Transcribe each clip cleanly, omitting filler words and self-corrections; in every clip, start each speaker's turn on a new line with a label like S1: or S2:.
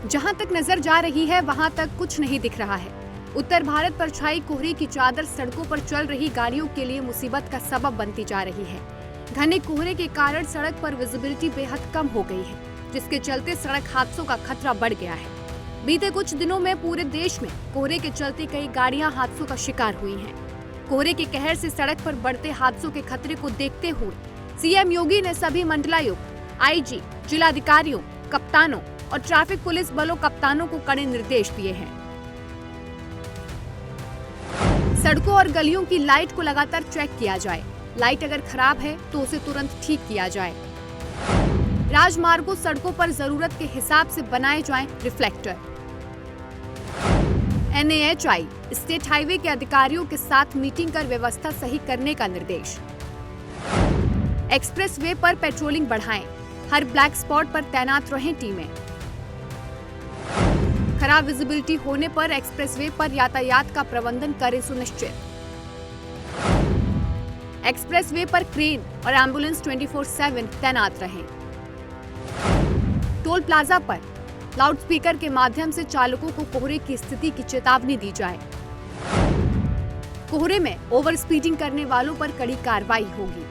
S1: जहां तक नजर जा रही है वहां तक कुछ नहीं दिख रहा है। उत्तर भारत पर छाई कोहरे की चादर सड़कों पर चल रही गाड़ियों के लिए मुसीबत का सबब बनती जा रही है। घने कोहरे के कारण सड़क पर विजिबिलिटी बेहद कम हो गई है, जिसके चलते सड़क हादसों का खतरा बढ़ गया है। बीते कुछ दिनों में पूरे देश में कोहरे के चलते कई गाड़ियां हादसों का शिकार हुई हैं। कोहरे के कहर से सड़क पर बढ़ते हादसों के खतरे को देखते हुए सीएम योगी ने सभी मंडलायुक्त, आईजी, जिलाधिकारियों, कप्तानों और ट्रैफिक पुलिस बलों कप्तानों को कड़े निर्देश दिए हैं। सड़कों और गलियों की लाइट को लगातार चेक किया जाए। लाइट अगर खराब है तो उसे तुरंत ठीक किया जाए। राजमार्गों, सड़कों पर जरूरत के हिसाब से बनाए जाएं रिफ्लेक्टर। NAHI, स्टेट हाईवे के अधिकारियों के साथ मीटिंग कर व्यवस्था सही करने का निर्देश। एक्सप्रेस वे पर पेट्रोलिंग बढ़ाएं। हर ब्लैक स्पॉट पर तैनात रहें टीमें। खराब विजिबिलिटी होने पर एक्सप्रेस वे पर यातायात का प्रबंधन करें सुनिश्चित। एक्सप्रेस वे पर क्रेन और एम्बुलेंस 24/7 तैनात रहें। टोल प्लाजा पर लाउडस्पीकर के माध्यम से चालकों को कोहरे की स्थिति की चेतावनी दी जाए। कोहरे में ओवर स्पीडिंग करने वालों पर कड़ी कार्रवाई होगी।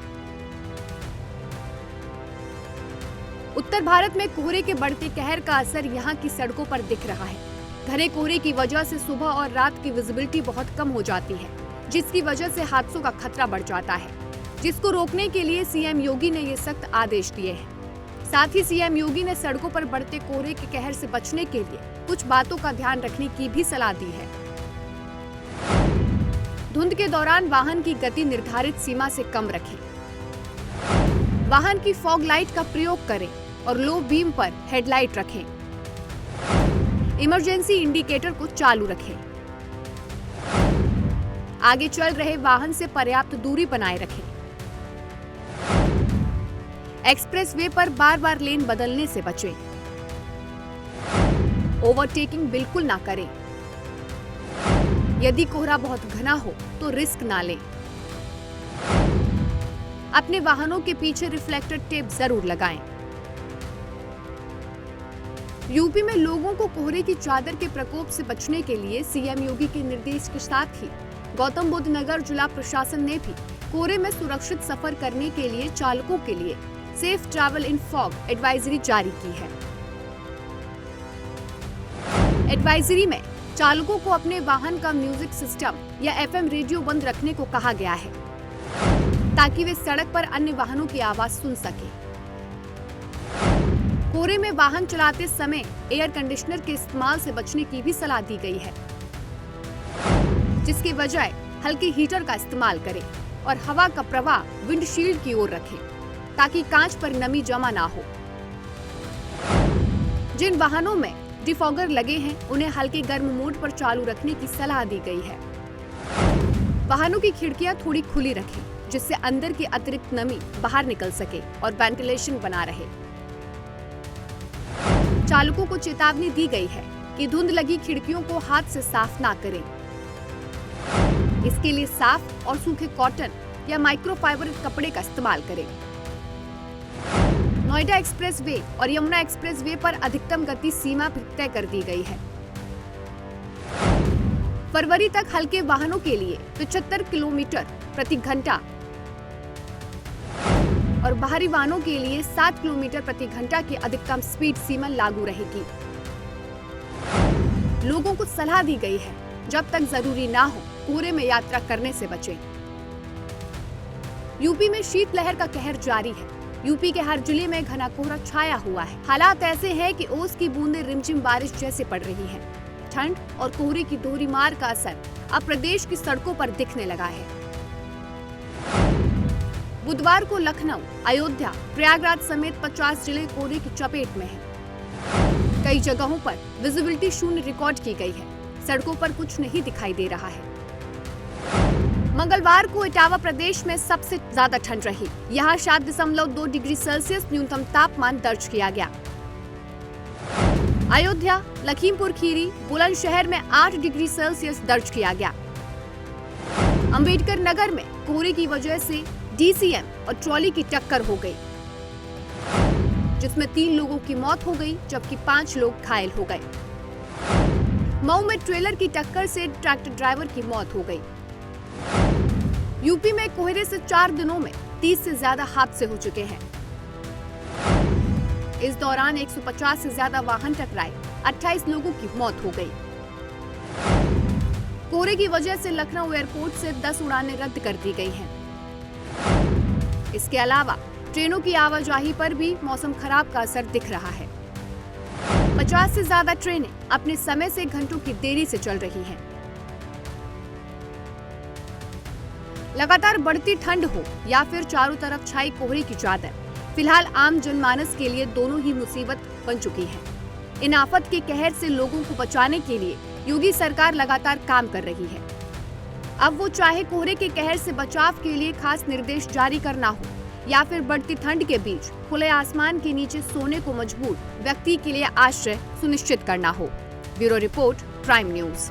S1: उत्तर भारत में कोहरे के बढ़ते कहर का असर यहां की सड़कों पर दिख रहा है। घने कोहरे की वजह से सुबह और रात की विजिबिलिटी बहुत कम हो जाती है, जिसकी वजह से हादसों का खतरा बढ़ जाता है, जिसको रोकने के लिए सीएम योगी ने ये सख्त आदेश दिए हैं। साथ ही सीएम योगी ने सड़कों पर बढ़ते कोहरे के कहर से बचने के लिए कुछ बातों का ध्यान रखने की भी सलाह दी है। धुंध के दौरान वाहन की गति निर्धारित सीमा से कम रखें। वाहन की फॉग लाइट का प्रयोग करें और लो बीम पर हेडलाइट रखें। इमरजेंसी इंडिकेटर को चालू रखें। आगे चल रहे वाहन से पर्याप्त दूरी बनाए रखें। एक्सप्रेस वे पर बार बार लेन बदलने से बचें। ओवरटेकिंग बिल्कुल ना करें। यदि कोहरा बहुत घना हो तो रिस्क ना लें। अपने वाहनों के पीछे रिफ्लेक्टर टेप जरूर लगाएं। यूपी में लोगों को कोहरे की चादर के प्रकोप से बचने के लिए सीएम योगी के निर्देश के साथ ही गौतम बुद्ध नगर जिला प्रशासन ने भी कोहरे में सुरक्षित सफर करने के लिए चालकों के लिए safe travel in fog advisory जारी की है। एडवाइजरी में चालकों को अपने वाहन का म्यूजिक सिस्टम या FM रेडियो बंद रखने को कहा गया है, ताकि वे सड़क पर अन्य वाहनों की आवाज सुन सके। कोहरे में वाहन चलाते समय एयर कंडीशनर के इस्तेमाल से बचने की भी सलाह दी गई है, जिसके बजाय हल्के हीटर का इस्तेमाल करें और हवा का प्रवाह विंडशील्ड की ओर रखें, ताकि कांच पर नमी जमा ना हो। जिन वाहनों में डिफॉगर लगे हैं उन्हें हल्के गर्म मोड पर चालू रखने की सलाह दी गई है। वाहनों की खिड़कियां थोड़ी खुली रखें, जिससे अंदर की अतिरिक्त नमी बाहर निकल सके और वेंटिलेशन बना रहे। चालकों को चेतावनी दी गई है कि धुंध लगी खिड़कियों को हाथ से साफ ना करें। इसके लिए साफ और सूखे कॉटन या माइक्रोफाइबर कपड़े का इस्तेमाल करें। नोएडा एक्सप्रेस वे और यमुना एक्सप्रेस वे पर अधिकतम गति सीमा भी तय कर दी गई है। फरवरी तक हल्के वाहनों के लिए 75 किलोमीटर प्रति घंटा और बाहरी वाहनों के लिए 7 किलोमीटर प्रति घंटा की अधिकतम स्पीड सीमा लागू रहेगी। लोगों को सलाह दी गई है, जब तक जरूरी ना हो कोहरे में यात्रा करने से बचें। यूपी में शीतलहर का कहर जारी है। यूपी के हर जिले में घना कोहरा छाया हुआ है। हालात ऐसे हैं कि ओस की बूंदें रिमझिम बारिश जैसे पड़ रही हैं। ठंड और कोहरे की दोहरी मार का असर अब प्रदेश की सड़कों पर दिखने लगा है। बुधवार को लखनऊ, अयोध्या, प्रयागराज समेत 50 जिले कोहरे की चपेट में हैं। कई जगहों पर विजिबिलिटी शून्य रिकॉर्ड की गई है। सड़कों पर कुछ नहीं दिखाई दे रहा है। मंगलवार को इटावा प्रदेश में सबसे ज्यादा ठंड रही। यहाँ 7.2 डिग्री सेल्सियस न्यूनतम तापमान दर्ज किया गया। अयोध्या, लखीमपुर खीरी, बुलंदशहर में 8 डिग्री सेल्सियस दर्ज किया गया। अंबेडकर नगर में कोहरे की वजह से DCM और ट्रॉली की टक्कर हो गई, जिसमें 3 लोगों की मौत हो गई जबकि 5 लोग घायल हो गए। मऊ में ट्रेलर की टक्कर से ट्रैक्टर ड्राइवर की मौत हो गई। यूपी में कोहरे से 4 दिनों में 30 से ज्यादा हादसे हो चुके हैं। इस दौरान 150 से ज्यादा वाहन टकराए, 28 लोगों की मौत हो गई। कोहरे की वजह से लखनऊ एयरपोर्ट से 10 उड़ानें रद्द कर दी गई हैं। इसके अलावा ट्रेनों की आवाजाही पर भी मौसम खराब का असर दिख रहा है। 50 से ज्यादा ट्रेनें अपने समय से घंटों की देरी से चल रही हैं। लगातार बढ़ती ठंड हो या फिर चारों तरफ छाई कोहरे की चादर, फिलहाल आम जनमानस के लिए दोनों ही मुसीबत बन चुकी है। इन आफत के कहर से लोगों को बचाने के लिए योगी सरकार लगातार काम कर रही है। अब वो चाहे कोहरे के कहर से बचाव के लिए खास निर्देश जारी करना हो या फिर बढ़ती ठंड के बीच खुले आसमान के नीचे सोने को मजबूर व्यक्ति के लिए आश्रय सुनिश्चित करना हो। Bureau report, prime news.